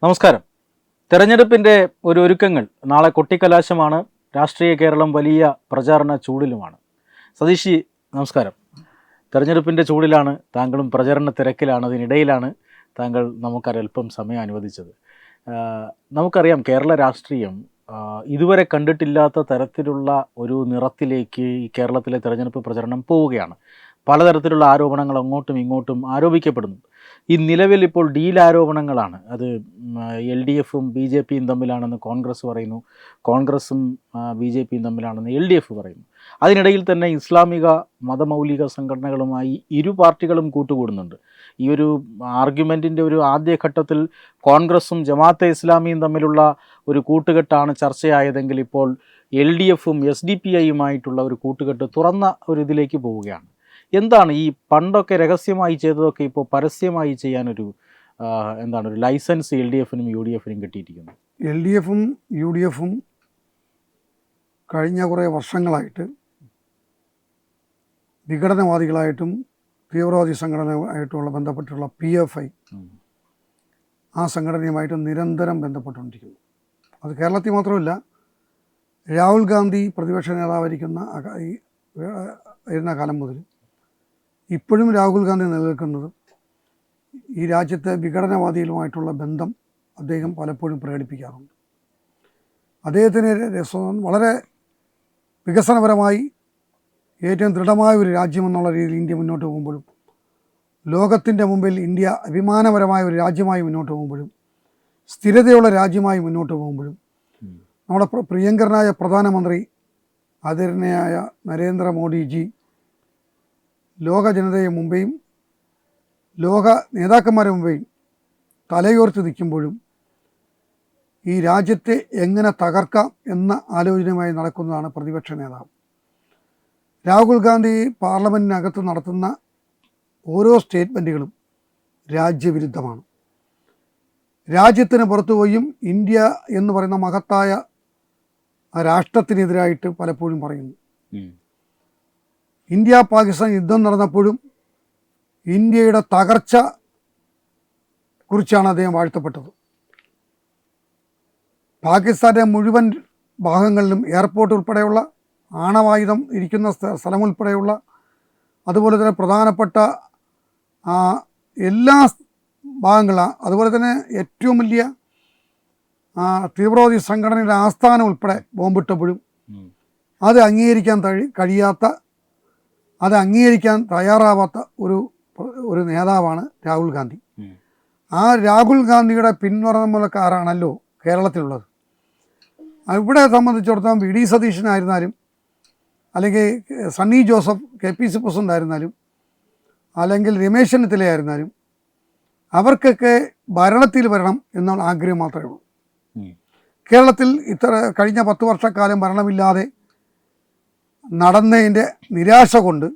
നമസ്കാരം. തെരഞ്ഞെടുപ്പിൻ്റെ ഒരുക്കങ്ങൾ നാളെ കൊട്ടിക്കലാശമാണ്. രാഷ്ട്രീയ കേരളം വലിയ പ്രചാരണ ചൂടിലുമാണ്. സതീഷ്, നമസ്കാരം. തെരഞ്ഞെടുപ്പിൻ്റെ ചൂടിലാണ്, താങ്കളും പ്രചരണ തിരക്കിലാണ്. അതിനിടയിലാണ് താങ്കൾ നമുക്കൊരൽപ്പം സമയം അനുവദിച്ചത്. നമുക്കറിയാം, കേരള രാഷ്ട്രീയം ഇതുവരെ കണ്ടിട്ടില്ലാത്ത തരത്തിലുള്ള ഒരു നിറത്തിലേക്ക് ഈ കേരളത്തിലെ തെരഞ്ഞെടുപ്പ് പ്രചരണം പോവുകയാണ്. പലതരത്തിലുള്ള ആരോപണങ്ങൾ അങ്ങോട്ടും ഇങ്ങോട്ടും ആരോപിക്കപ്പെടുന്നു. ഈ നിലവിൽ ഇപ്പോൾ ഡീൽ ആരോപണങ്ങളാണ്. അത് LDFും BJPയും തമ്മിലാണെന്ന് കോൺഗ്രസ് പറയുന്നു, കോൺഗ്രസും BJPയും തമ്മിലാണെന്ന് LDF പറയുന്നു. അതിനിടയിൽ തന്നെ ഇസ്ലാമിക മതമൗലിക സംഘടനകളുമായി ഇരു പാർട്ടികളും കൂട്ടുകൂടുന്നുണ്ട്. ഈ ഒരു ആർഗ്യുമെൻറ്റിൻ്റെ ഒരു ആദ്യഘട്ടത്തിൽ കോൺഗ്രസും ജമാഅത്തെ ഇസ്ലാമിയും തമ്മിലുള്ള ഒരു കൂട്ടുകെട്ടാണ് ചർച്ചയായതെങ്കിൽ ഇപ്പോൾ LDFും SDPIയുമായിട്ടുള്ള ഒരു കൂട്ടുകെട്ട് തുറന്ന ഒരു ഇതിലേക്ക് പോവുകയാണ്. എന്താണ് ഈ പണ്ടൊക്കെ രഹസ്യമായി ചെയ്തതൊക്കെ ഇപ്പോൾ പരസ്യമായി ചെയ്യാനൊരു ഒരു ലൈസൻസ് LDFനും UDFനും കിട്ടിയിരിക്കുന്നു? LDFും UDFും കഴിഞ്ഞ കുറേ വർഷങ്ങളായിട്ട് വിഘടനവാദികളായിട്ടും തീവ്രവാദി സംഘടനയായിട്ടുള്ള ബന്ധപ്പെട്ടുള്ള PFI ആ സംഘടനയുമായിട്ട് നിരന്തരം ബന്ധപ്പെട്ടുകൊണ്ടിരിക്കുന്നു. അത് കേരളത്തിൽ മാത്രമല്ല, രാഹുൽ ഗാന്ധി പ്രതിപക്ഷ നേതാവായിരിക്കുന്ന ഇരുന്ന കാലം മുതൽ ഇപ്പോഴും രാഹുൽ ഗാന്ധി നിലനിൽക്കുന്നത് ഈ രാജ്യത്തെ വിഘടനവാദികളുമായിട്ടുള്ള ബന്ധം അദ്ദേഹം പലപ്പോഴും പ്രകടിപ്പിക്കാറുണ്ട്. അദ്ദേഹത്തിന് വളരെ വികസനപരമായി ഏറ്റവും ദൃഢമായ ഒരു രാജ്യമെന്നുള്ള രീതിയിൽ ഇന്ത്യ മുന്നോട്ട് പോകുമ്പോഴും, ലോകത്തിൻ്റെ മുമ്പിൽ ഇന്ത്യ അഭിമാനപരമായ ഒരു രാജ്യമായി മുന്നോട്ട് പോകുമ്പോഴും, സ്ഥിരതയുള്ള രാജ്യമായി മുന്നോട്ട് പോകുമ്പോഴും, നമ്മുടെ പ്രിയങ്കരനായ പ്രധാനമന്ത്രി ആദരണീയനായ നരേന്ദ്രമോദിജി ലോക ജനതയെ മുമ്പേയും ലോക നേതാക്കന്മാരെ മുമ്പേയും തലയോർത്ത് നിൽക്കുമ്പോഴും ഈ രാജ്യത്തെ എങ്ങനെ തകർക്കാം എന്ന ആലോചനയുമായി നടക്കുന്നതാണ് പ്രതിപക്ഷ നേതാവ്. രാഹുൽ ഗാന്ധി പാർലമെൻറ്റിനകത്ത് നടത്തുന്ന ഓരോ സ്റ്റേറ്റ്മെൻറ്റുകളും രാജ്യവിരുദ്ധമാണ്. രാജ്യത്തിന് പുറത്തുപോയും ഇന്ത്യ എന്ന് പറയുന്ന മഹത്തായ രാഷ്ട്രത്തിനെതിരായിട്ട് പലപ്പോഴും പറയുന്നു. ഇന്ത്യ പാകിസ്ഥാൻ യുദ്ധം നടന്നപ്പോഴും ഇന്ത്യയുടെ തകർച്ച കുറിച്ചാണ് അദ്ദേഹം വാഴ്ത്തപ്പെട്ടത്. പാകിസ്ഥാൻ്റെ മുഴുവൻ ഭാഗങ്ങളിലും എയർപോർട്ട് ഉൾപ്പെടെയുള്ള ആണവായുധം ഇരിക്കുന്ന സ്ഥലം ഉൾപ്പെടെയുള്ള, അതുപോലെ തന്നെ പ്രധാനപ്പെട്ട എല്ലാ ഭാഗങ്ങളും, അതുപോലെ തന്നെ ഏറ്റവും വലിയ തീവ്രവാദി സംഘടനയുടെ ആസ്ഥാനം ഉൾപ്പെടെ ബോംബിട്ടപ്പോഴും അത് അംഗീകരിക്കാൻ തയ്യാറാവാത്ത ഒരു നേതാവാണ് രാഹുൽ ഗാന്ധി. ആ രാഹുൽ ഗാന്ധിയുടെ പിന്തുണക്കാരാണല്ലോ കേരളത്തിലുള്ളത്. ഇവിടെ സംബന്ധിച്ചിടത്തോളം VD സതീശനായിരുന്നാലും, അല്ലെങ്കിൽ സണ്ണി ജോസഫ് KPC പ്രസിഡന്റ് ആയിരുന്നാലും, അല്ലെങ്കിൽ രമേശ് ചെന്നിത്തലയായിരുന്നാലും, അവർക്കൊക്കെ ഭരണത്തിൽ വരണം എന്നുള്ള ആഗ്രഹം മാത്രമേ ഉള്ളൂ. കേരളത്തിൽ കഴിഞ്ഞ 10 വർഷക്കാലം ഭരണമില്ലാതെ നടന്നതിൻ്റെ നിരാശ കൊണ്ട്,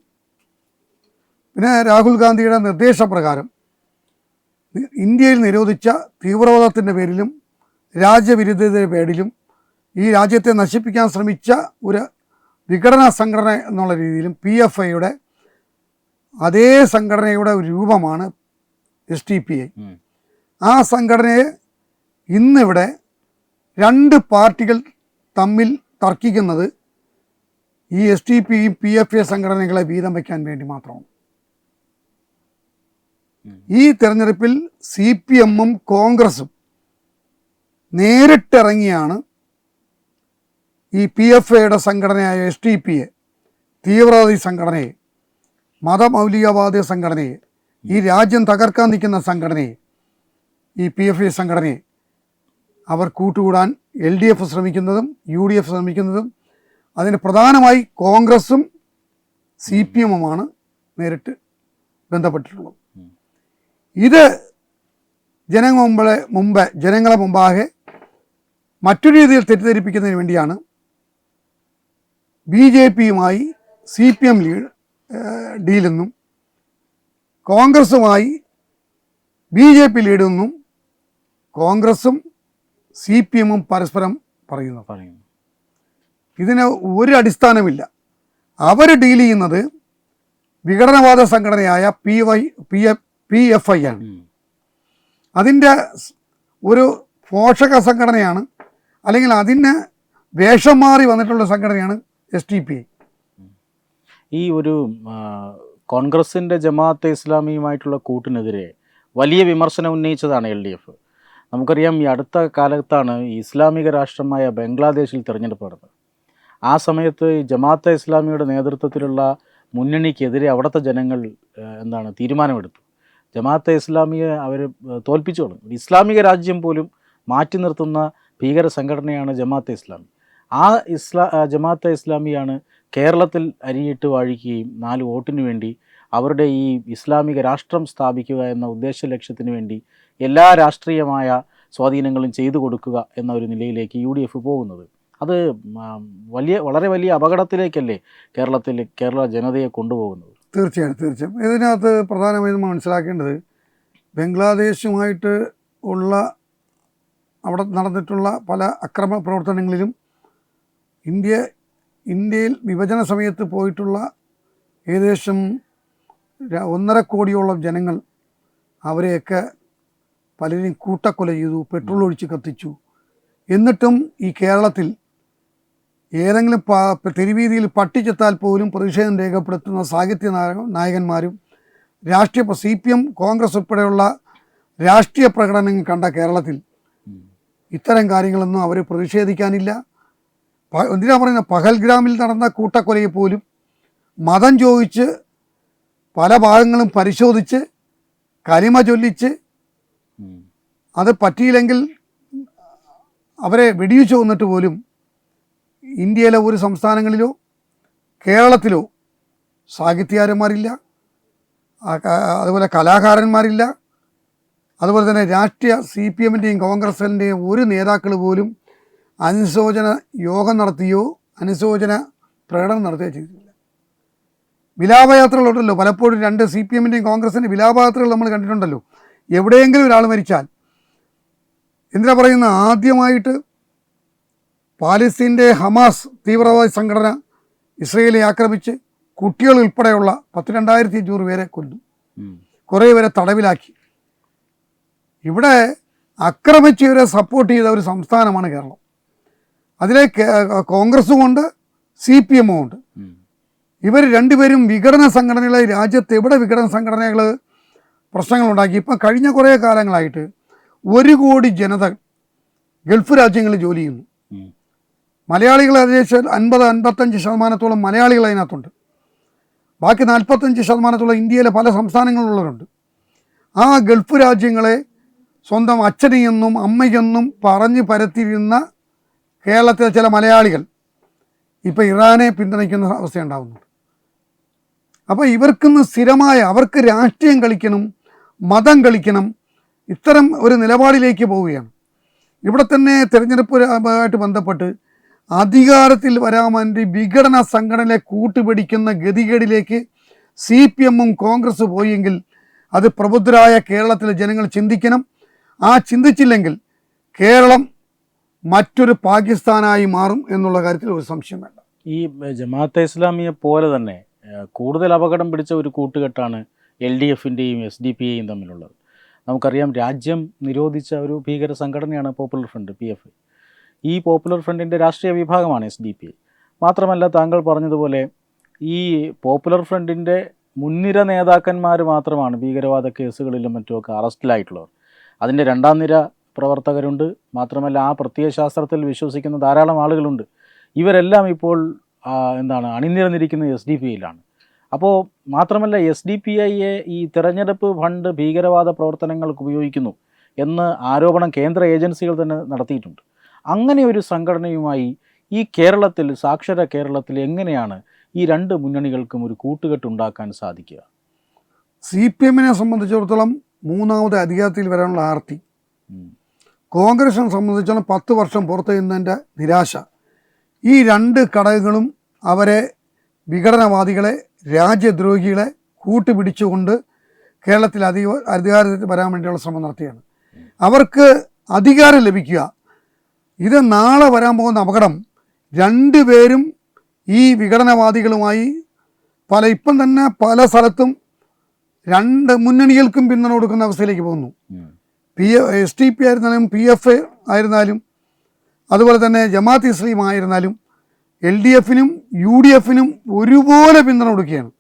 പിന്നെ രാഹുൽ ഗാന്ധിയുടെ നിർദ്ദേശപ്രകാരം ഇന്ത്യയിൽ നിരോധിച്ച തീവ്രവാദത്തിൻ്റെ പേരിലും രാജ്യവിരുദ്ധതയുടെ പേരിലും ഈ രാജ്യത്തെ നശിപ്പിക്കാൻ ശ്രമിച്ച ഒരു വിഘടന സംഘടന എന്നുള്ള രീതിയിലും PFIയുടെ അതേ സംഘടനയുടെ ഒരു രൂപമാണ് SDPI. ആ സംഘടനയെ ഇന്നിവിടെ 2 പാർട്ടികൾ തമ്മിൽ തർക്കിക്കുന്നത് ഈ SDPയും PFI സംഘടനകളെ വീതം വയ്ക്കാൻ വേണ്ടി മാത്രമാണ്. ഈ തെരഞ്ഞെടുപ്പിൽ CPMഉം കോൺഗ്രസും നേരിട്ടിറങ്ങിയാണ് ഈ PFIയുടെ സംഘടനയായ SDPയെ, തീവ്രവാദി സംഘടനയെ, മതമൗലികവാദ സംഘടനയെ, ഈ രാജ്യം തകർക്കാൻ നിൽക്കുന്ന സംഘടനയെ, ഈ PFI സംഘടനയെ അവർ കൂട്ടുകൂടാൻ LDF ശ്രമിക്കുന്നതും UDF ശ്രമിക്കുന്നതും, അതിന് പ്രധാനമായി കോൺഗ്രസും CPMുമാണ് നേരിട്ട് ബന്ധപ്പെട്ടിട്ടുള്ളത്. ഇത് ജനങ്ങളെ മുമ്പാകെ മറ്റൊരു രീതിയിൽ തെറ്റിദ്ധരിപ്പിക്കുന്നതിന് വേണ്ടിയാണ് BJPയുമായി CPM ഡീലെന്നും കോൺഗ്രസുമായി BJP ലീഡെന്നും കോൺഗ്രസും CPMും പരസ്പരം പറയുന്നു. ഇതിന് ഒരു അടിസ്ഥാനമില്ല. അവർ ഡീൽ ചെയ്യുന്നത് വിഘടനവാദ സംഘടനയായ PFI ആണ്. അതിൻ്റെ ഒരു പോഷക സംഘടനയാണ്, അല്ലെങ്കിൽ അതിന് വേഷം മാറി വന്നിട്ടുള്ള സംഘടനയാണ് SDPI. ഈ ഒരു കോൺഗ്രസിൻ്റെ ജമാഅത്തെ ഇസ്ലാമിയുമായിട്ടുള്ള കൂട്ടിനെതിരെ വലിയ വിമർശനം ഉന്നയിച്ചതാണ് LDF. നമുക്കറിയാം, ഈ അടുത്ത കാലത്താണ് ഈ ഇസ്ലാമിക രാഷ്ട്രമായ ബംഗ്ലാദേശിൽ തിരഞ്ഞെടുപ്പ് നടന്നത്. ആ സമയത്ത് ഈ ജമാഅത്തെ ഇസ്ലാമിയുടെ നേതൃത്വത്തിലുള്ള മുന്നണിക്കെതിരെ അവിടുത്തെ ജനങ്ങൾ തീരുമാനമെടുത്തു. ജമാഅത്തെ ഇസ്ലാമിയെ അവർ തോൽപ്പിച്ചു തുടങ്ങി. ഇസ്ലാമിക രാജ്യം പോലും മാറ്റി നിർത്തുന്ന ഭീകര സംഘടനയാണ് ജമാഅത്തെ ഇസ്ലാമി. ആ ജമാഅത്തെ ഇസ്ലാമിയാണ് കേരളത്തിൽ അരിയിട്ട് വാഴിക്കുകയും 4 വോട്ടിന് വേണ്ടി അവരുടെ ഈ ഇസ്ലാമിക രാഷ്ട്രം സ്ഥാപിക്കുക എന്ന ഉദ്ദേശ ലക്ഷ്യത്തിന് വേണ്ടി എല്ലാ രാഷ്ട്രീയമായ സ്വാധീനങ്ങളും ചെയ്തു കൊടുക്കുക എന്ന ഒരു നിലയിലേക്ക് UDF പോകുന്നത്. അത് വളരെ വലിയ അപകടത്തിലേക്കല്ലേ കേരള ജനതയെ കൊണ്ടുപോകുന്നത്? തീർച്ചയായും. ഇതിനകത്ത് പ്രധാനമായും മനസ്സിലാക്കേണ്ടത്, ബംഗ്ലാദേശുമായിട്ട് ഉള്ള അവിടെ നടന്നിട്ടുള്ള പല അക്രമ പ്രവർത്തനങ്ങളിലും ഇന്ത്യയിൽ വിഭജന സമയത്ത് പോയിട്ടുള്ള ഏകദേശം 1.5 കോടിയോളം ജനങ്ങൾ, അവരെയൊക്കെ പലരെയും കൂട്ടക്കൊല ചെയ്തു, പെട്രോൾ ഒഴിച്ച് കത്തിച്ചു. എന്നിട്ടും ഈ കേരളത്തിൽ ഏതെങ്കിലും തെരുവീതിയിൽ പട്ടിച്ചെത്താൽ പോലും പ്രതിഷേധം രേഖപ്പെടുത്തുന്ന സാഹിത്യ നായകന്മാരും CPM, കോൺഗ്രസ് ഉൾപ്പെടെയുള്ള രാഷ്ട്രീയ പ്രകടനങ്ങൾ കണ്ട കേരളത്തിൽ ഇത്തരം കാര്യങ്ങളൊന്നും അവർ പ്രതിഷേധിക്കാനില്ല. എന്തിനാ പറയുന്നത്, പഹൽഗ്രാമിൽ നടന്ന കൂട്ടക്കൊലയെ പോലും മതം ചോദിച്ച് പല ഭാഗങ്ങളും പരിശോധിച്ച് കലിമ ചൊല്ലിച്ച് അത് പറ്റിയില്ലെങ്കിൽ അവരെ വെടിവെച്ച് കൊന്നിട്ട് പോലും ഇന്ത്യയിലെ ഒരു സംസ്ഥാനങ്ങളിലോ കേരളത്തിലോ സാഹിത്യകാരന്മാരില്ല, അതുപോലെ കലാകാരന്മാരില്ല, അതുപോലെ തന്നെ രാഷ്ട്രീയ CPMൻ്റെയും കോൺഗ്രസിൻ്റെയും ഒരു നേതാക്കൾ പോലും അനുശോചന യോഗം നടത്തിയോ അനുശോചന പ്രകടനം നടത്തുകയോ ചെയ്തിട്ടില്ല. വിലാപയാത്രകളുണ്ടല്ലോ, പലപ്പോഴും 2 CPMൻ്റെയും കോൺഗ്രസിൻ്റെ വിലാപയാത്രകൾ നമ്മൾ കണ്ടിട്ടുണ്ടല്ലോ. എവിടെയെങ്കിലും ഒരാൾ മരിച്ചാൽ എന്തിനാ പറയുന്ന, ആദ്യമായിട്ട് പാലസ്തീൻ്റെ ഹമാസ് തീവ്രവാദി സംഘടന ഇസ്രയേലിനെ ആക്രമിച്ച് കുട്ടികൾ ഉൾപ്പെടെയുള്ള 22,500 പേരെ കൊന്നു, കുറേ പേരെ തടവിലാക്കി. ഇവിടെ ആക്രമിച്ചവരെ സപ്പോർട്ട് ചെയ്ത ഒരു സംസ്ഥാനമാണ് കേരളം. അതിലെ കോൺഗ്രസും ഉണ്ട്, CPMഉം ഉണ്ട്. ഇവർ രണ്ടുപേരും വിഘടന സംഘടനകളെ, രാജ്യത്ത് എവിടെ വിഘടന സംഘടനകൾ പ്രശ്നങ്ങളുണ്ടാക്കി. ഇപ്പം കഴിഞ്ഞ കുറേ കാലങ്ങളായിട്ട് 1 കോടി ജനത ഗൾഫ് രാജ്യങ്ങളിൽ ജോലി ചെയ്യുന്നു. മലയാളികൾ ഏകദേശം 50-55% മലയാളികൾ അതിനകത്തുണ്ട്. ബാക്കി 45% ഇന്ത്യയിലെ പല സംസ്ഥാനങ്ങളിലുള്ളവരുണ്ട്. ആ ഗൾഫ് രാജ്യങ്ങളെ സ്വന്തം അച്ഛനെയെന്നും അമ്മയെന്നും പറഞ്ഞ് പരത്തിയിരുന്ന കേരളത്തിലെ ചില മലയാളികൾ ഇപ്പോൾ ഇറാനെ പിന്തുണയ്ക്കുന്ന അവസ്ഥയുണ്ടാകുന്നുണ്ട്. അപ്പോൾ ഇവർക്കിന്ന് സ്ഥിരമായ, അവർക്ക് രാഷ്ട്രീയം കളിക്കണം, മതം കളിക്കണം, ഇത്തരം ഒരു നിലപാടിലേക്ക് പോവുകയാണ്. ഇവിടെ തന്നെ തിരഞ്ഞെടുപ്പുമായിട്ട് ബന്ധപ്പെട്ട് അധികാരത്തിൽ വരാൻ വേണ്ടി വിഘടന സംഘടനയെ കൂട്ടുപിടിക്കുന്ന ഗതികേടിലേക്ക് CPMഉം കോൺഗ്രസ് പോയെങ്കിൽ അത് പ്രബുദ്ധരായ കേരളത്തിലെ ജനങ്ങൾ ചിന്തിക്കണം. ആ ചിന്തിച്ചില്ലെങ്കിൽ കേരളം മറ്റൊരു പാകിസ്ഥാനായി മാറും എന്നുള്ള കാര്യത്തിൽ ഒരു സംശയം വേണ്ട. ഈ ജമാഅത്തെ ഇസ്ലാമിയെ പോലെ തന്നെ കൂടുതൽ അപകടം പിടിച്ച ഒരു കൂട്ടുകെട്ടാണ് LDFൻ്റെയും SDPIയും തമ്മിലുള്ളത്. നമുക്കറിയാം, രാജ്യം നിരോധിച്ച ഒരു ഭീകര സംഘടനയാണ് പോപ്പുലർ ഫ്രണ്ട് PFI. ഈ പോപ്പുലർ ഫ്രണ്ടിൻ്റെ രാഷ്ട്രീയ വിഭാഗമാണ് SDPI. മാത്രമല്ല, താങ്കൾ പറഞ്ഞതുപോലെ ഈ പോപ്പുലർ ഫ്രണ്ടിൻ്റെ മുൻനിര നേതാക്കന്മാർ മാത്രമാണ് ഭീകരവാദ കേസുകളിലും മറ്റുമൊക്കെ അറസ്റ്റിലായിട്ടുള്ളവർ. അതിൻ്റെ 2ാം നിര പ്രവർത്തകരുണ്ട്. മാത്രമല്ല, ആ പ്രത്യയശാസ്ത്രത്തിൽ വിശ്വസിക്കുന്ന ധാരാളം ആളുകളുണ്ട്. ഇവരെല്ലാം ഇപ്പോൾ അണിനിരന്നിരിക്കുന്നത് SDPIയിലാണ്. അപ്പോൾ മാത്രമല്ല, SDPIയെ ഈ തിരഞ്ഞെടുപ്പ് ഫണ്ട് ഭീകരവാദ പ്രവർത്തനങ്ങൾക്ക് ഉപയോഗിക്കുന്നു എന്ന് ആരോപണം കേന്ദ്ര ഏജൻസികൾ തന്നെ നടത്തിയിട്ടുണ്ട്. അങ്ങനെ ഒരു സംഘടനയുമായി ഈ കേരളത്തിൽ, സാക്ഷര കേരളത്തിൽ എങ്ങനെയാണ് ഈ 2 മുന്നണികൾക്കും ഒരു കൂട്ടുകെട്ടുണ്ടാക്കാൻ സാധിക്കുക? CPMനെ സംബന്ധിച്ചിടത്തോളം 3ാമത് അധികാരത്തിൽ വരാനുള്ള ആർത്തി, കോൺഗ്രസിനെ സംബന്ധിച്ചിടത്തോളം 10 വർഷം പുറത്തു നിന്നതിൻ്റെ നിരാശ, ഈ 2 ഘടകങ്ങളും അവരെ വിഘടനവാദികളെ, രാജ്യദ്രോഹികളെ കൂട്ടുപിടിച്ചുകൊണ്ട് കേരളത്തിൽ അധികാരത്തിൽ വരാൻ വേണ്ടിയുള്ള ശ്രമം നടത്തുകയാണ്. അവർക്ക് അധികാരം ലഭിക്കുക, ഇത് നാളെ വരാൻ പോകുന്ന അപകടം. 2 പേരും ഈ വിഘടനവാദികളുമായി ഇപ്പം തന്നെ പല സ്ഥലത്തും 2 മുന്നണികൾക്കും പിന്തുണ കൊടുക്കുന്ന അവസ്ഥയിലേക്ക് പോകുന്നു. SDP ആയിരുന്നാലും PF ആയിരുന്നാലും അതുപോലെ തന്നെ ജമാഅത്ത് ഇസ്ലാം ആയിരുന്നാലും LDFനും UDFനും ഒരുപോലെ പിന്തുണ കൊടുക്കുകയാണ്.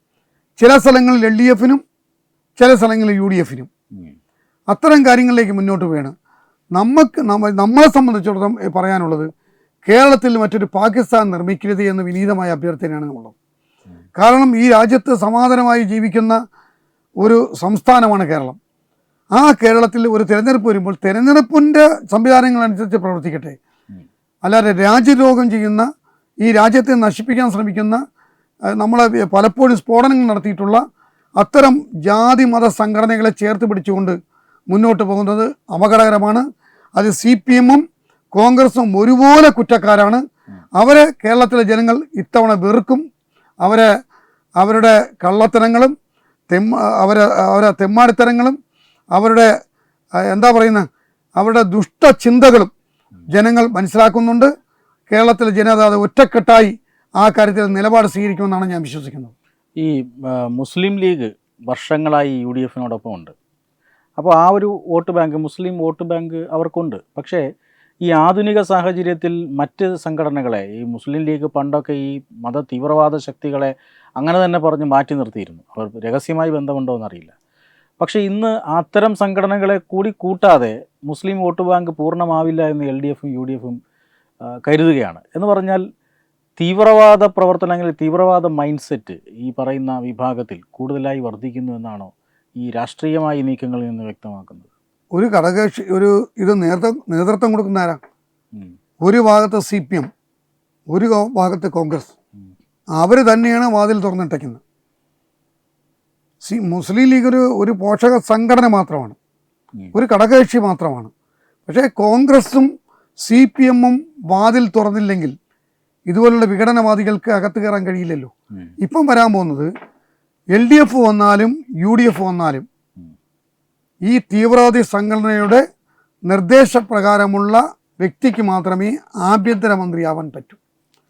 ചില സ്ഥലങ്ങളിൽ LDFനും ചില സ്ഥലങ്ങളിൽ UDFനും. അത്തരം കാര്യങ്ങളിലേക്ക് മുന്നോട്ട് പോവുകയാണ്. നമ്മളെ സംബന്ധിച്ചിടത്തോളം പറയാനുള്ളത്, കേരളത്തിൽ മറ്റൊരു പാകിസ്ഥാൻ നിർമ്മിക്കരുത് എന്ന് വിനീതമായ അഭ്യർത്ഥനയാണ് ഉള്ളത്. കാരണം ഈ രാജ്യത്ത് സമാധാനമായി ജീവിക്കുന്ന ഒരു സംസ്ഥാനമാണ് കേരളം. ആ കേരളത്തിൽ ഒരു തിരഞ്ഞെടുപ്പ് വരുമ്പോൾ തിരഞ്ഞെടുപ്പിൻ്റെ സംവിധാനങ്ങളനുസരിച്ച് പ്രവർത്തിക്കട്ടെ, അല്ലാതെ രാജ്യദ്രോഹം ചെയ്യുന്ന, ഈ രാജ്യത്തെ നശിപ്പിക്കാൻ ശ്രമിക്കുന്ന, നമ്മളെ പലപ്പോഴും സ്ഫോടനങ്ങൾ നടത്തിയിട്ടുള്ള അത്തരം ജാതി മത സംഘടനകളെ ചേർത്ത് പിടിച്ചുകൊണ്ട് മുന്നോട്ട് പോകുന്നത് അപകടകരമാണ്. അത് CPM-ഉം കോൺഗ്രസും ഒരുപോലെ കുറ്റക്കാരാണ്. അവരെ കേരളത്തിലെ ജനങ്ങൾ ഇത്തവണ വെറുക്കും. അവരുടെ കള്ളത്തരങ്ങളും അവരെ തെമ്മാടിത്തരങ്ങളും അവരുടെ അവരുടെ ദുഷ്ടചിന്തകളും ജനങ്ങൾ മനസ്സിലാക്കുന്നുണ്ട്. കേരളത്തിലെ ജനത അത് ഒറ്റക്കെട്ടായി ആ കാര്യത്തിൽ നിലപാട് സ്വീകരിക്കുമെന്നാണ് ഞാൻ വിശ്വസിക്കുന്നത്. ഈ മുസ്ലിം ലീഗ് വർഷങ്ങളായി UDFനോടൊപ്പം ഉണ്ട്. അപ്പോൾ ആ ഒരു വോട്ട് ബാങ്ക്, മുസ്ലിം വോട്ട് ബാങ്ക് അവർക്കുണ്ട്. പക്ഷേ ഈ ആധുനിക സാഹചര്യത്തിൽ മറ്റ് സംഘടനകളെ, ഈ മുസ്ലിം ലീഗ് പണ്ടൊക്കെ ഈ മത തീവ്രവാദ ശക്തികളെ അങ്ങനെ തന്നെ പറഞ്ഞ് മാറ്റി നിർത്തിയിരുന്നു. അവർ രഹസ്യമായി ബന്ധമുണ്ടോ എന്നറിയില്ല. പക്ഷേ ഇന്ന് അത്തരം സംഘടനകളെ കൂടി കൂട്ടാതെ മുസ്ലിം വോട്ട് ബാങ്ക് പൂർണ്ണമാവില്ല എന്ന് LDFും UDFും കരുതുകയാണ്. എന്ന് പറഞ്ഞാൽ തീവ്രവാദ പ്രവർത്തനങ്ങൾ, തീവ്രവാദ മൈൻഡ് സെറ്റ് ഈ പറയുന്ന വിഭാഗത്തിൽ കൂടുതലായി വർദ്ധിക്കുന്നു എന്നാണോ ഈ രാഷ്ട്രീയമായ നീക്കങ്ങളിൽ നിന്ന് വ്യക്തമാക്കുന്നത്? ഒരു ഘടകകക്ഷി ഇത് നേതൃത്വം കൊടുക്കുന്ന ആരാ? ഒരു ഭാഗത്ത് CPM, ഒരു ഭാഗത്ത് കോൺഗ്രസ്. അവർ തന്നെയാണ് വാതിൽ തുറന്നിട്ടേക്കുന്നത്. മുസ്ലിം ലീഗ് ഒരു പോഷക സംഘടന മാത്രമാണ്, ഒരു ഘടകകക്ഷി മാത്രമാണ്. പക്ഷേ കോൺഗ്രസും CPM-ഉം വാതിൽ തുറന്നില്ലെങ്കിൽ ഇതുപോലുള്ള വിഘടനവാദികൾക്ക് അകത്ത് കയറാൻ കഴിയില്ലല്ലോ. ഇപ്പം വരാൻ പോകുന്നത് LDF വന്നാലും UDF വന്നാലും ഈ തീവ്രവാദി സംഘടനയുടെ നിർദ്ദേശപ്രകാരമുള്ള വ്യക്തിക്ക് മാത്രമേ ആഭ്യന്തരമന്ത്രിയാവാൻ പറ്റൂ.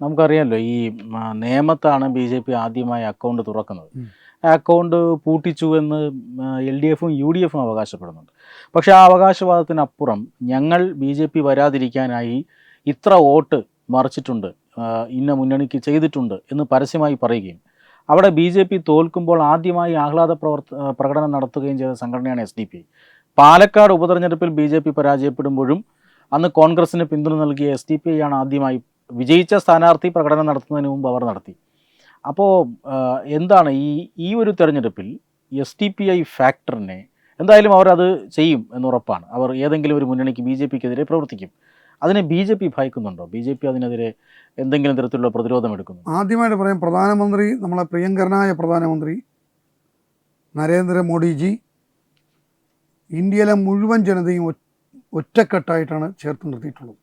നമുക്കറിയാമല്ലോ, ഈ നേമത്താണ് BJP ആദ്യമായി അക്കൗണ്ട് തുറക്കുന്നത്. ആ അക്കൗണ്ട് പൂട്ടിച്ചു എന്ന് LDFും UDFും അവകാശപ്പെടുന്നുണ്ട്. പക്ഷേ ആ അവകാശവാദത്തിനപ്പുറം ഞങ്ങൾ BJP വരാതിരിക്കാനായി ഇത്ര വോട്ട് മറിച്ചിട്ടുണ്ട്, ഇന്ന മുന്നണിക്ക് ചെയ്തിട്ടുണ്ട് എന്ന് പരസ്യമായി പറയുകയും അവിടെ BJP തോൽക്കുമ്പോൾ ആദ്യമായി ആഹ്ലാദ പ്രകടനം നടത്തുകയും ചെയ്ത സംഘടനയാണ് SDP. പാലക്കാട് ഉപതെരഞ്ഞെടുപ്പിൽ BJP പരാജയപ്പെടുമ്പോഴും അന്ന് കോൺഗ്രസിന് പിന്തുണ നൽകിയ SDP ആണ് ആദ്യമായി വിജയിച്ച സ്ഥാനാർത്ഥി പ്രകടനം നടത്തുന്നതിന് മുമ്പ് അവർ നടത്തി. അപ്പോൾ എന്താണ് ഈ ഒരു തെരഞ്ഞെടുപ്പിൽ SDPI ഫാക്ടറിനെ എന്തായാലും അവർ അത് ചെയ്യും എന്നുറപ്പാണ്. അവർ ഏതെങ്കിലും ഒരു മുന്നണിക്ക് BJPക്കെതിരെ പ്രവർത്തിക്കും. അതിനെ BJP ഭയക്കുന്നുണ്ടോ? BJP അതിനെതിരെ എന്തെങ്കിലും തരത്തിലുള്ള പ്രതിരോധം എടുക്കുന്നു? ആദ്യമായിട്ട് പറയാം, പ്രധാനമന്ത്രി, നമ്മളെ പ്രിയങ്കരനായ പ്രധാനമന്ത്രി നരേന്ദ്രമോദിജി ഇന്ത്യയിലെ മുഴുവൻ ജനതയും ഒറ്റക്കെട്ടായിട്ടാണ് ചേർത്ത് നിർത്തിയിട്ടുള്ളത്.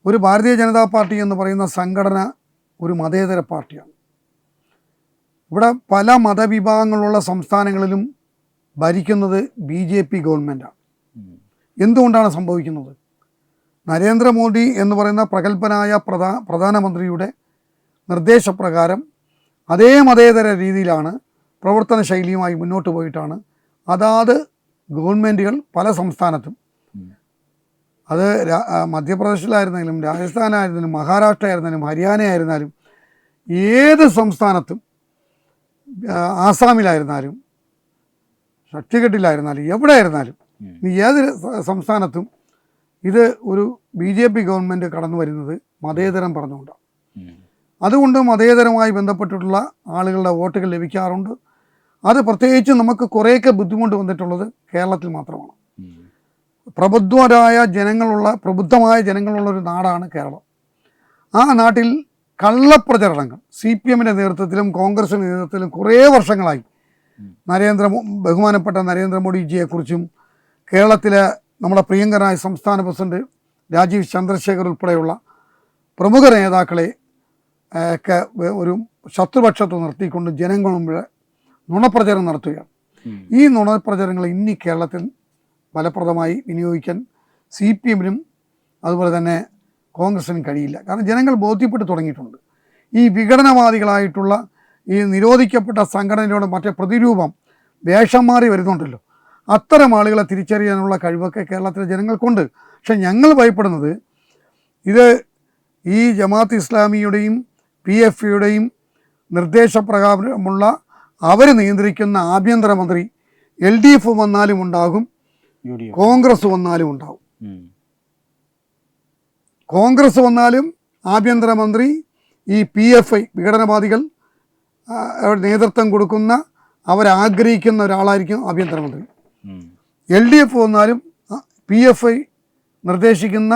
ഒരു ഭാരതീയ ജനതാ പാർട്ടി എന്ന് പറയുന്ന സംഘടന ഒരു മതേതര പാർട്ടിയാണ്. ഇവിടെ പല മതവിഭാഗങ്ങളുള്ള സംസ്ഥാനങ്ങളിലും ഭരിക്കുന്നത് BJP ഗവൺമെൻറ്റാണ്. എന്തുകൊണ്ടാണ് സംഭവിക്കുന്നത്? നരേന്ദ്രമോദി എന്ന് പറയുന്ന പ്രഗത്ഭനായ പ്രധാനമന്ത്രിയുടെ നിർദ്ദേശപ്രകാരം അതേ മതേതര രീതിയിലാണ് പ്രവർത്തന ശൈലിയുമായി മുന്നോട്ട് പോയിട്ടാണ് അതാത് ഗവൺമെൻറ്റുകൾ പല സംസ്ഥാനത്തും, അത് മധ്യപ്രദേശിലായിരുന്നാലും രാജസ്ഥാനായിരുന്നാലും മഹാരാഷ്ട്ര ആയിരുന്നാലും ഹരിയാന ആയിരുന്നാലും ഏത് സംസ്ഥാനത്തും, ആസാമിലായിരുന്നാലും ഛത്തീസ്ഗഡിലായിരുന്നാലും എവിടെ ആയിരുന്നാലും ഏത് സംസ്ഥാനത്തും ഇത് ഒരു BJP ഗവൺമെൻറ് കടന്നു വരുന്നത് മതേതരം പറഞ്ഞുകൊണ്ടാണ്. അതുകൊണ്ട് മതേതരവുമായി ബന്ധപ്പെട്ടിട്ടുള്ള ആളുകളുടെ വോട്ടുകൾ ലഭിക്കാറുണ്ട്. അത് പ്രത്യേകിച്ച് നമുക്ക് കുറേയൊക്കെ ബുദ്ധിമുട്ട് വന്നിട്ടുള്ളത് കേരളത്തിൽ മാത്രമാണ്. പ്രബുദ്ധമായ ജനങ്ങളുള്ള ഒരു നാടാണ് കേരളം. ആ നാട്ടിൽ കള്ളപ്രചരണങ്ങൾ CPM-ൻ്റെ നേതൃത്വത്തിലും കോൺഗ്രസിൻ്റെ നേതൃത്വത്തിലും കുറേ വർഷങ്ങളായി ബഹുമാനപ്പെട്ട നരേന്ദ്രമോദിജിയെക്കുറിച്ചും കേരളത്തിലെ നമ്മുടെ പ്രിയങ്കരനായ സംസ്ഥാന പ്രസിഡന്റ് രാജീവ് ചന്ദ്രശേഖർ ഉൾപ്പെടെയുള്ള പ്രമുഖ നേതാക്കളെ ഒക്കെ ഒരു ശത്രുപക്ഷത്ത് നിർത്തിക്കൊണ്ട് ജനങ്ങൾ മുമ്പിൽ നുണപ്രചരണം നടത്തുകയാണ്. ഈ നുണപ്രചരണങ്ങൾ ഇനി കേരളത്തിൽ ഫലപ്രദമായി വിനിയോഗിക്കാൻ CPM-നും അതുപോലെ തന്നെ കോൺഗ്രസിനും കഴിയില്ല. കാരണം ജനങ്ങൾ ബോധ്യപ്പെട്ട് തുടങ്ങിയിട്ടുണ്ട്. ഈ വിഘടനവാദികളായിട്ടുള്ള ഈ നിരോധിക്കപ്പെട്ട സംഘടനയുടെ മറ്റേ പ്രതിരൂപം വേഷം മാറി വരുന്നുണ്ടല്ലോ, അത്തരം ആളുകളെ തിരിച്ചറിയാനുള്ള കഴിവൊക്കെ കേരളത്തിലെ ജനങ്ങൾക്കുണ്ട്. പക്ഷെ ഞങ്ങൾ ഭയപ്പെടുന്നത് ഇത് ഈ ജമാഅത്ത് ഇസ്ലാമിയുടെയും PFIയുടെയും നിർദ്ദേശപ്രകാരമുള്ള അവർ നിയന്ത്രിക്കുന്ന ആഭ്യന്തരമന്ത്രി LDF വന്നാലും ഉണ്ടാകും, കോൺഗ്രസ് വന്നാലും ഉണ്ടാകും. കോൺഗ്രസ് വന്നാലും ആഭ്യന്തരമന്ത്രി ഈ PFI വിഘടനവാദികൾ നേതൃത്വം കൊടുക്കുന്ന അവരാഗ്രഹിക്കുന്ന ഒരാളായിരിക്കും ആഭ്യന്തരമന്ത്രി. LDF വന്നാലും PFI നിർദ്ദേശിക്കുന്ന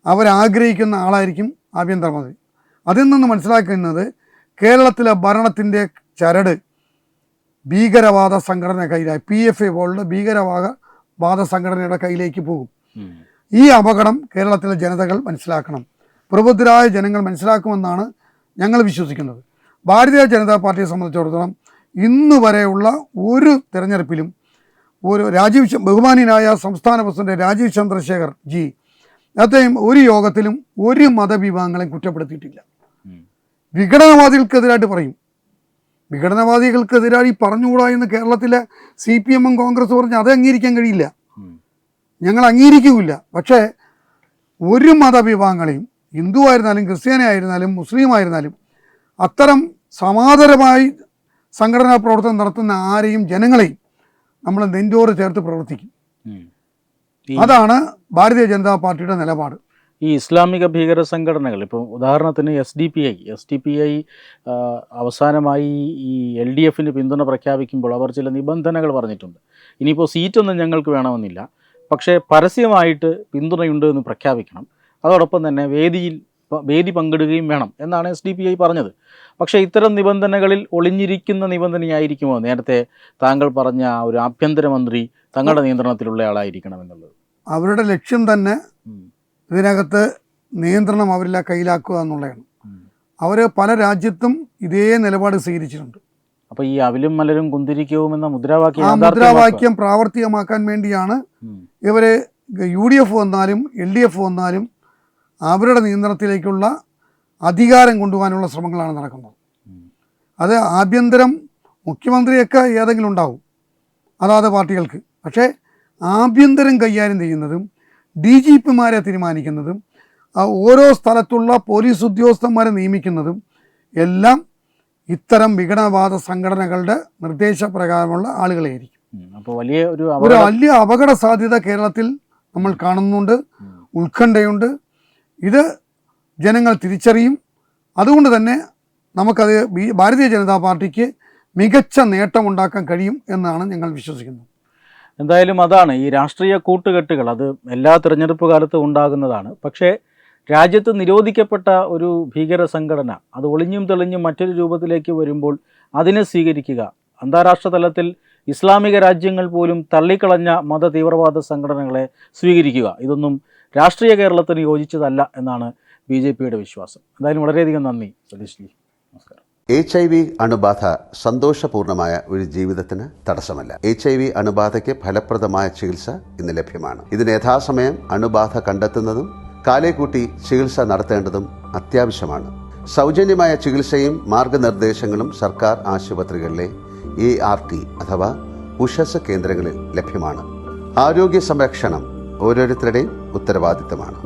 അവരാഗ്രഹിക്കുന്ന ആളായിരിക്കും ആഭ്യന്തരമന്ത്രി. അതിൽ നിന്ന് മനസ്സിലാക്കുന്നത് കേരളത്തിലെ ഭരണത്തിൻ്റെ ചരട് ഭീകരവാദ സംഘടന കയ്യിലായി, PFI പോലുള്ള ഭീകരവാദ സംഘടനയുടെ കയ്യിലേക്ക് പോകും. ഈ അപകടം കേരളത്തിലെ ജനതകൾ മനസ്സിലാക്കണം, പ്രബുദ്ധരായ ജനങ്ങൾ മനസ്സിലാക്കുമെന്നാണ് ഞങ്ങൾ വിശ്വസിക്കുന്നത്. ഭാരതീയ ജനതാ പാർട്ടിയെ സംബന്ധിച്ചിടത്തോളം ഇന്ന് വരെയുള്ള ഒരു തെരഞ്ഞെടുപ്പിലും ബഹുമാന്യനായ സംസ്ഥാന പ്രസിഡന്റ് രാജീവ് ചന്ദ്രശേഖർ ജി അദ്ദേഹം ഒരു യോഗത്തിലും ഒരു മതവിഭാഗങ്ങളെയും കുറ്റപ്പെടുത്തിയിട്ടില്ല. വിഘടനവാദികൾക്കെതിരായിട്ട് പറയും, വിഘടനവാദികൾക്കെതിരായി പറഞ്ഞുകൂടാ എന്ന് കേരളത്തിലെ CPM കോൺഗ്രസ് പറഞ്ഞ് അത് അംഗീകരിക്കാൻ കഴിയില്ല, ഞങ്ങൾ അംഗീകരിക്കുകയില്ല. പക്ഷേ ഒരു മതവിഭാഗങ്ങളെയും, ഹിന്ദു ആയിരുന്നാലും ക്രിസ്ത്യാനി ആയിരുന്നാലും മുസ്ലിം ആയിരുന്നാലും അത്തരം സമാന്തരമായി സംഘടനാ പ്രവർത്തനം നടത്തുന്ന ആരെയും ജനങ്ങളെയും നമ്മൾ നെഞ്ചോട് ചേർത്ത് പ്രവർത്തിക്കും. അതാണ് ഭാരതീയ ജനതാ പാർട്ടിയുടെ നിലപാട്. ഈ ഇസ്ലാമിക ഭീകര സംഘടനകൾ ഇപ്പോൾ ഉദാഹരണത്തിന് SDPI അവസാനമായി ഈ LDFന് പിന്തുണ പ്രഖ്യാപിക്കുമ്പോൾ അവർ ചില നിബന്ധനകൾ പറഞ്ഞിട്ടുണ്ട്. ഇനിയിപ്പോൾ സീറ്റൊന്നും ഞങ്ങൾക്ക് വേണമെന്നില്ല, പക്ഷേ പരസ്യമായിട്ട് പിന്തുണയുണ്ട് എന്ന് പ്രഖ്യാപിക്കണം, അതോടൊപ്പം തന്നെ വേദി പങ്കിടുകയും വേണം എന്നാണ് SDPI പറഞ്ഞത്. പക്ഷേ ഇത്തരം നിബന്ധനകളിൽ ഒളിഞ്ഞിരിക്കുന്ന നിബന്ധനയായിരിക്കുമോ നേരത്തെ താങ്കൾ പറഞ്ഞ ഒരു ആഭ്യന്തരമന്ത്രി തങ്ങളുടെ നിയന്ത്രണത്തിലുള്ള ആളായിരിക്കണം എന്നുള്ളത്? അവരുടെ ലക്ഷ്യം തന്നെ ഇതിനകത്ത് നിയന്ത്രണം അവരെല്ലാം കയ്യിലാക്കുക എന്നുള്ളതാണ്. അവർ പല രാജ്യത്തും ഇതേ നിലപാട് സ്വീകരിച്ചിട്ടുണ്ട്. അപ്പോൾ ഈ അവിലും മലരും കുന്തിരിക്കവും എന്ന മുദ്രാവാക്യം പ്രാവർത്തികമാക്കാൻ വേണ്ടിയാണ് ഇവർ UDF വന്നാലും LDF വന്നാലും അവരുടെ നിയന്ത്രണത്തിലേക്കുള്ള അധികാരം കൊണ്ടുപോകാനുള്ള ശ്രമങ്ങളാണ് നടക്കുന്നത്. അത് ആഭ്യന്തരം മുഖ്യമന്ത്രിയൊക്കെ ഏതെങ്കിലും ഉണ്ടാവും അതാത് പാർട്ടികൾക്ക്, പക്ഷേ ആഭ്യന്തരം കൈകാര്യം ചെയ്യുന്നതും DGPമാരെ തീരുമാനിക്കുന്നതും ഓരോ സ്ഥലത്തുള്ള പോലീസ് ഉദ്യോഗസ്ഥന്മാരെ നിയമിക്കുന്നതും എല്ലാം ഇത്തരം വിഘടനവാദ സംഘടനകളുടെ നിർദ്ദേശപ്രകാരമുള്ള ആളുകളായിരിക്കും. അപ്പോൾ ഒരു വലിയ അപകട സാധ്യത കേരളത്തിൽ നമ്മൾ കാണുന്നുണ്ട്, ഉത്കണ്ഠയുണ്ട്. ഇത് ജനങ്ങൾ തിരിച്ചറിയും. അതുകൊണ്ട് തന്നെ നമുക്കത് ഭാരതീയ ജനതാ പാർട്ടിക്ക് മികച്ച നേട്ടമുണ്ടാക്കാൻ കഴിയും എന്നാണ് ഞങ്ങൾ വിശ്വസിക്കുന്നത്. എന്തായാലും അതാണ് ഈ രാഷ്ട്രീയ കൂട്ടുകെട്ടുകൾ, അത് എല്ലാ തിരഞ്ഞെടുപ്പ് കാലത്തും ഉണ്ടാകുന്നതാണ്. പക്ഷേ രാജ്യത്ത് നിരോധിക്കപ്പെട്ട ഒരു ഭീകര സംഘടന അത് ഒളിഞ്ഞും തെളിഞ്ഞും മറ്റൊരു രൂപത്തിലേക്ക് വരുമ്പോൾ അതിനെ സ്വീകരിക്കുക, അന്താരാഷ്ട്ര തലത്തിൽ ഇസ്ലാമിക രാജ്യങ്ങൾ പോലും തള്ളിക്കളഞ്ഞ മത തീവ്രവാദ സംഘടനകളെ സ്വീകരിക്കുക, ഇതൊന്നും രാഷ്ട്രീയ കേരളത്തിന് യോജിച്ചതല്ല എന്നാണ് BJPയുടെ വിശ്വാസം. എന്തായാലും വളരെയധികം നന്ദി സതീഷ് ജി. നമസ്കാരം. HIV അണുബാധ സന്തോഷപൂർണമായ ഒരു ജീവിതത്തിന് തടസ്സമല്ല. HIV അണുബാധയ്ക്ക് ഫലപ്രദമായ ചികിത്സ ഇന്ന് ലഭ്യമാണ്. ഇതിന് യഥാസമയം അണുബാധ കണ്ടെത്തുന്നതും കാലേക്കൂട്ടി ചികിത്സ നടത്തേണ്ടതും അത്യാവശ്യമാണ്. സൗജന്യമായ ചികിത്സയും മാർഗനിർദ്ദേശങ്ങളും സർക്കാർ ആശുപത്രികളിലെ ART അഥവാ ഉഷസ് കേന്ദ്രങ്ങളിൽ ലഭ്യമാണ്. ആരോഗ്യ സംരക്ഷണം ഓരോരുത്തരുടെയും ഉത്തരവാദിത്തമാണ്.